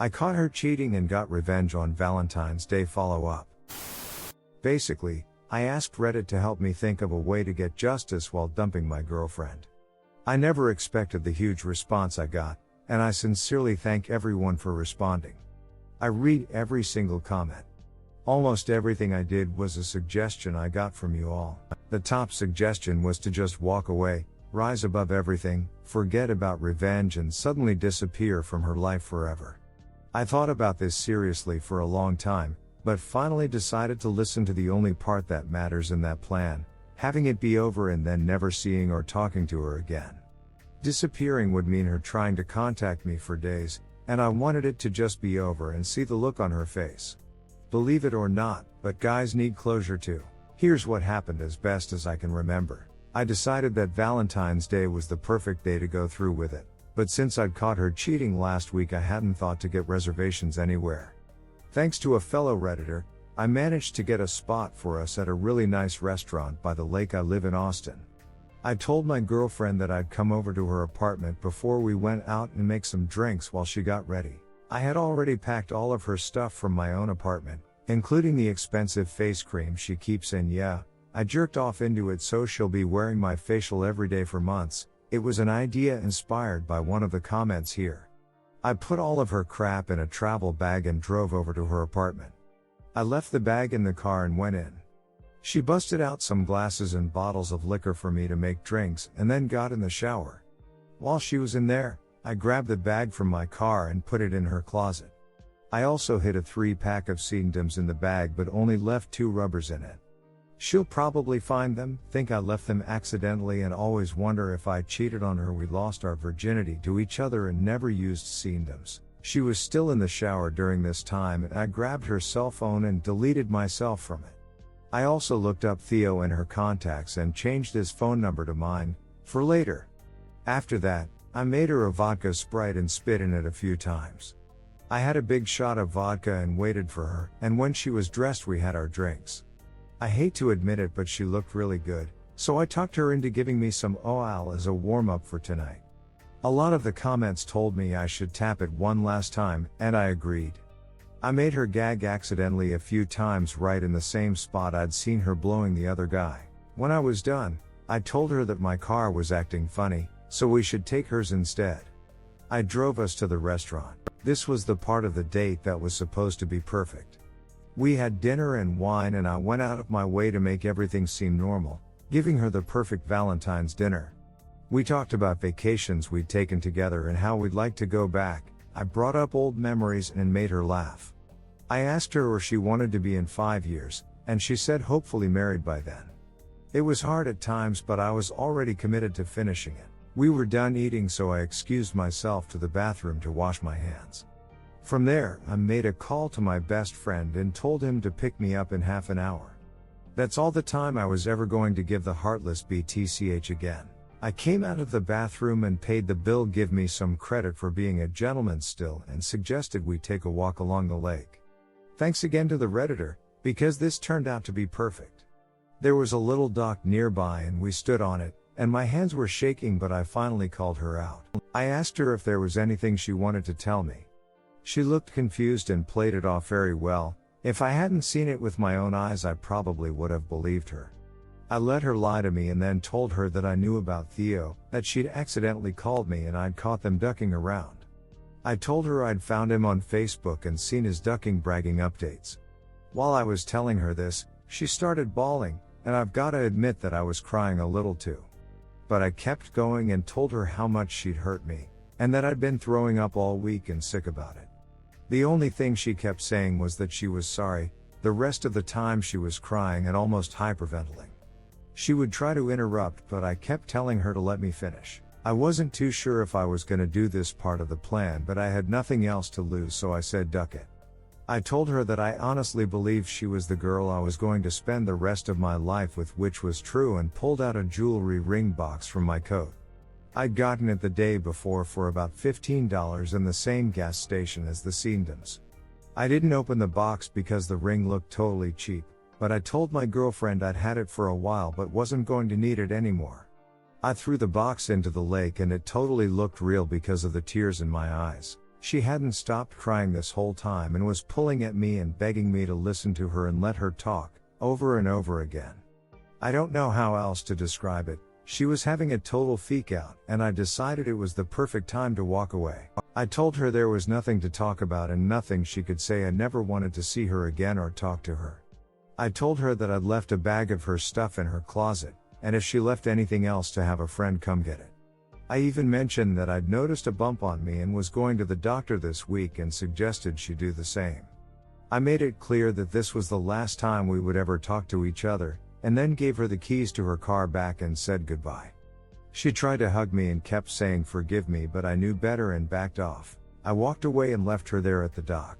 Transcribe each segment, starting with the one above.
I caught her cheating and got revenge on Valentine's Day follow-up. Basically, I asked Reddit to help me think of a way to get justice while dumping my girlfriend. I never expected the huge response I got, and I sincerely thank everyone for responding. I read every single comment. Almost everything I did was a suggestion I got from you all. The top suggestion was to just walk away, rise above everything, forget about revenge and suddenly disappear from her life forever. I thought about this seriously for a long time, but finally decided to listen to the only part that matters in that plan, having it be over and then never seeing or talking to her again. Disappearing would mean her trying to contact me for days, and I wanted it to just be over and see the look on her face. Believe it or not, but guys need closure too. Here's what happened as best as I can remember. I decided that Valentine's Day was the perfect day to go through with it, but since I'd caught her cheating last week I hadn't thought to get reservations anywhere. Thanks to a fellow Redditor, I managed to get a spot for us at a really nice restaurant by the lake. I live in Austin. I told my girlfriend that I'd come over to her apartment before we went out and make some drinks while she got ready. I had already packed all of her stuff from my own apartment, including the expensive face cream she keeps in. Yeah, I jerked off into it so she'll be wearing my facial every day for months. It was an idea inspired by one of the comments here. I put all of her crap in a travel bag and drove over to her apartment. I left the bag in the car and went in. She busted out some glasses and bottles of liquor for me to make drinks and then got in the shower. While she was in there, I grabbed the bag from my car and put it in her closet. I also hid a 3-pack of condoms in the bag but only left 2 rubbers in it. She'll probably find them, think I left them accidentally and always wonder if I cheated on her. We lost our virginity to each other and never used condoms. She was still in the shower during this time and I grabbed her cell phone and deleted myself from it. I also looked up Theo in her contacts and changed his phone number to mine, for later. After that, I made her a vodka Sprite and spit in it a few times. I had a big shot of vodka and waited for her, and when she was dressed we had our drinks. I hate to admit it but she looked really good, so I talked her into giving me some OAL as a warm-up for tonight. A lot of the comments told me I should tap it one last time, and I agreed. I made her gag accidentally a few times right in the same spot I'd seen her blowing the other guy. When I was done, I told her that my car was acting funny, so we should take hers instead. I drove us to the restaurant. This was the part of the date that was supposed to be perfect. We had dinner and wine and I went out of my way to make everything seem normal, giving her the perfect Valentine's dinner. We talked about vacations we'd taken together and how we'd like to go back. I brought up old memories and made her laugh. I asked her where she wanted to be in 5 years, and she said hopefully married by then. It was hard at times but I was already committed to finishing it. We were done eating so I excused myself to the bathroom to wash my hands. From there, I made a call to my best friend and told him to pick me up in half an hour. That's all the time I was ever going to give the heartless BTCH again. I came out of the bathroom and paid the bill, give me some credit for being a gentleman still, and suggested we take a walk along the lake. Thanks again to the Redditor, because this turned out to be perfect. There was a little dock nearby and we stood on it, and my hands were shaking but I finally called her out. I asked her if there was anything she wanted to tell me. She looked confused and played it off very well. If I hadn't seen it with my own eyes I probably would have believed her. I let her lie to me and then told her that I knew about Theo, that she'd accidentally called me and I'd caught them ducking around. I told her I'd found him on Facebook and seen his ducking bragging updates. While I was telling her this, she started bawling, and I've gotta admit that I was crying a little too. But I kept going and told her how much she'd hurt me, and that I'd been throwing up all week and sick about it. The only thing she kept saying was that she was sorry. The rest of the time she was crying and almost hyperventilating. She would try to interrupt but I kept telling her to let me finish. I wasn't too sure if I was gonna do this part of the plan but I had nothing else to lose so I said duck it. I told her that I honestly believed she was the girl I was going to spend the rest of my life with, which was true, and pulled out a jewelry ring box from my coat. I'd gotten it the day before for about $15 in the same gas station as the condoms. I didn't open the box because the ring looked totally cheap, but I told my girlfriend I'd had it for a while but wasn't going to need it anymore. I threw the box into the lake and it totally looked real because of the tears in my eyes. She hadn't stopped crying this whole time and was pulling at me and begging me to listen to her and let her talk, over and over again. I don't know how else to describe it. She was having a total freak out, and I decided it was the perfect time to walk away. I told her there was nothing to talk about and nothing she could say. I never wanted to see her again or talk to her. I told her that I'd left a bag of her stuff in her closet, and if she left anything else to have a friend come get it. I even mentioned that I'd noticed a bump on me and was going to the doctor this week and suggested she do the same. I made it clear that this was the last time we would ever talk to each other, and then gave her the keys to her car back and said goodbye. She tried to hug me and kept saying forgive me, but I knew better and backed off. I walked away and left her there at the dock.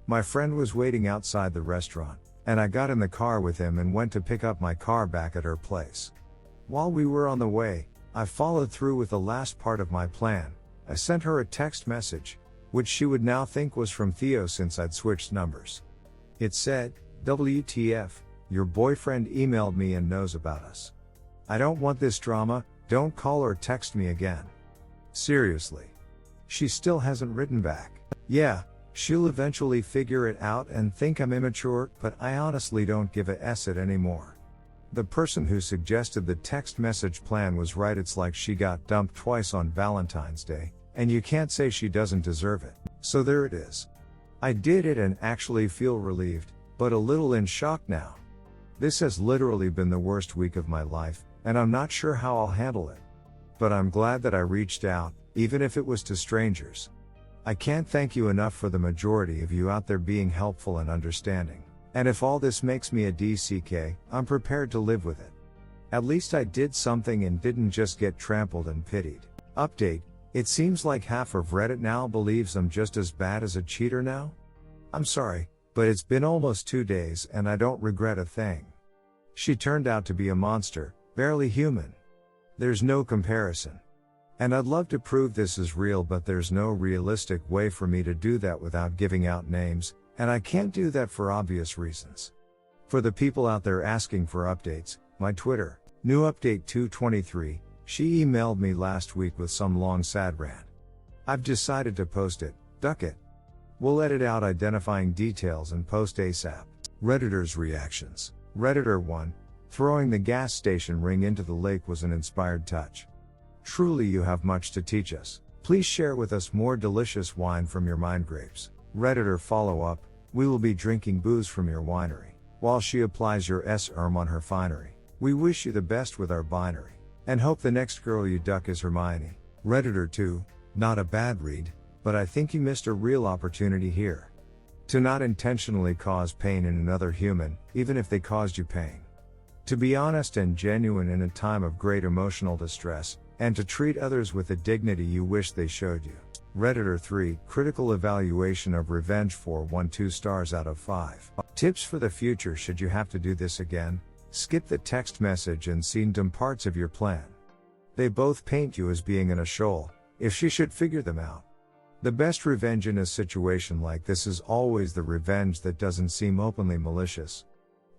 My friend was waiting outside the restaurant, and I got in the car with him and went to pick up my car back at her place. While we were on the way, I followed through with the last part of my plan. I sent her a text message, which she would now think was from Theo since I'd switched numbers. It said, WTF, your boyfriend emailed me and knows about us. I don't want this drama, don't call or text me again. Seriously. She still hasn't written back. Yeah, she'll eventually figure it out and think I'm immature, but I honestly don't give a s it anymore. The person who suggested the text message plan was right. It's like she got dumped twice on Valentine's Day, and you can't say she doesn't deserve it. So there it is. I did it and actually feel relieved, but a little in shock now. This has literally been the worst week of my life, and I'm not sure how I'll handle it. But I'm glad that I reached out, even if it was to strangers. I can't thank you enough for the majority of you out there being helpful and understanding. And if all this makes me a DCK, I'm prepared to live with it. At least I did something and didn't just get trampled and pitied. Update, it seems like half of Reddit now believes I'm just as bad as a cheater now? I'm sorry, but it's been almost 2 days and I don't regret a thing. She turned out to be a monster, barely human. There's no comparison. And I'd love to prove this is real, but there's no realistic way for me to do that without giving out names, and I can't do that for obvious reasons. For the people out there asking for updates, my Twitter, new update 223, she emailed me last week with some long sad rant. I've decided to post it, duck it. We'll edit out identifying details and post ASAP. Redditors' reactions. Redditor 1, throwing the gas station ring into the lake was an inspired touch. Truly you have much to teach us. Please share with us more delicious wine from your mind grapes. Redditor follow-up, we will be drinking booze from your winery, while she applies your S-erm on her finery. We wish you the best with our binary, and hope the next girl you duck is Hermione. Redditor 2, not a bad read, but I think you missed a real opportunity here. To not intentionally cause pain in another human, even if they caused you pain. To be honest and genuine in a time of great emotional distress, and to treat others with the dignity you wish they showed you. Redditor 3, critical evaluation of revenge 412 stars out of 5. Tips for the future should you have to do this again, skip the text message and seen dumb parts of your plan. They both paint you as being in a shoal, if she should figure them out. The best revenge in a situation like this is always the revenge that doesn't seem openly malicious.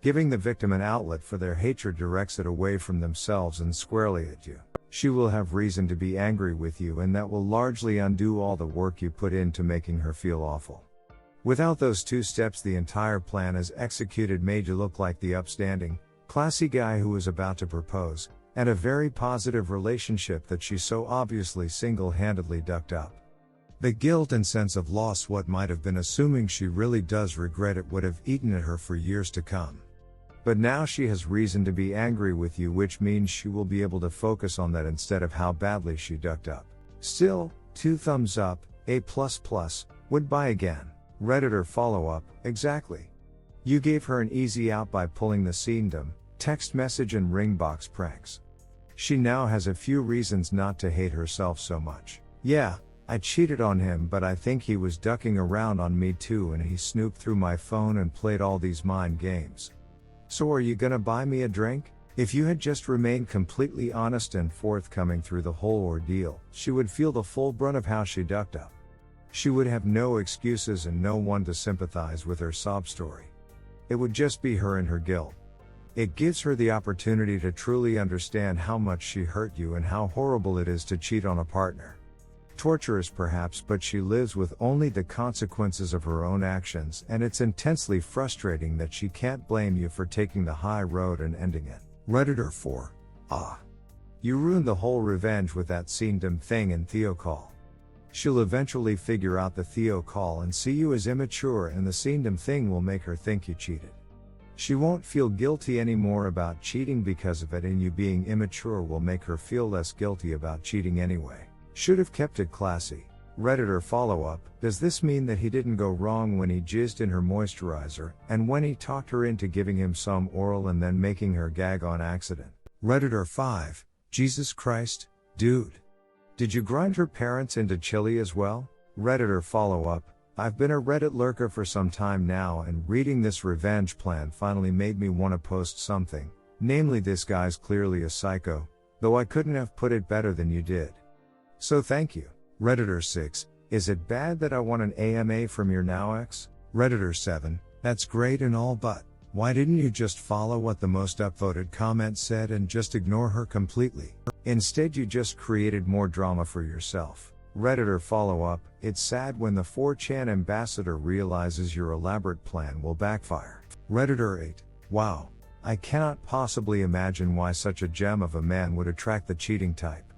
Giving the victim an outlet for their hatred directs it away from themselves and squarely at you. She will have reason to be angry with you, and that will largely undo all the work you put into making her feel awful. Without those 2 steps, the entire plan as executed made you look like the upstanding, classy guy who was about to propose, and a very positive relationship that she so obviously single-handedly ducked up. The guilt and sense of loss, what might have been, assuming she really does regret it, would have eaten at her for years to come. But now she has reason to be angry with you, which means she will be able to focus on that instead of how badly she ducked up. Still, 2 thumbs up, A++, would buy again. Redditor follow-up, exactly. You gave her an easy out by pulling the sceendom, text message and ring box pranks. She now has a few reasons not to hate herself so much. Yeah, I cheated on him, but I think he was ducking around on me too, and he snooped through my phone and played all these mind games. So are you gonna buy me a drink? If you had just remained completely honest and forthcoming through the whole ordeal, she would feel the full brunt of how she ducked up. She would have no excuses and no one to sympathize with her sob story. It would just be her and her guilt. It gives her the opportunity to truly understand how much she hurt you and how horrible it is to cheat on a partner. Torturous perhaps, but she lives with only the consequences of her own actions, and it's intensely frustrating that she can't blame you for taking the high road and ending it. Redditor 4. Ah. You ruined the whole revenge with that Seendom thing and Theo call. She'll eventually figure out the Theo call and see you as immature, and the Seendom thing will make her think you cheated. She won't feel guilty anymore about cheating because of it, and you being immature will make her feel less guilty about cheating anyway. Should have kept it classy. Redditor follow-up, does this mean that he didn't go wrong when he jizzed in her moisturizer, and when he talked her into giving him some oral and then making her gag on accident? Redditor 5, Jesus Christ, dude. Did you grind her parents into chili as well? Redditor follow-up, I've been a Reddit lurker for some time now, and reading this revenge plan finally made me want to post something, namely this guy's clearly a psycho, though I couldn't have put it better than you did. So thank you. Redditor 6, is it bad that I want an AMA from your now ex? Redditor 7, that's great and all, but why didn't you just follow what the most upvoted comment said and just ignore her completely? Instead you just created more drama for yourself. Redditor follow-up, it's sad when the 4chan ambassador realizes your elaborate plan will backfire. Redditor 8, wow. I cannot possibly imagine why such a gem of a man would attract the cheating type.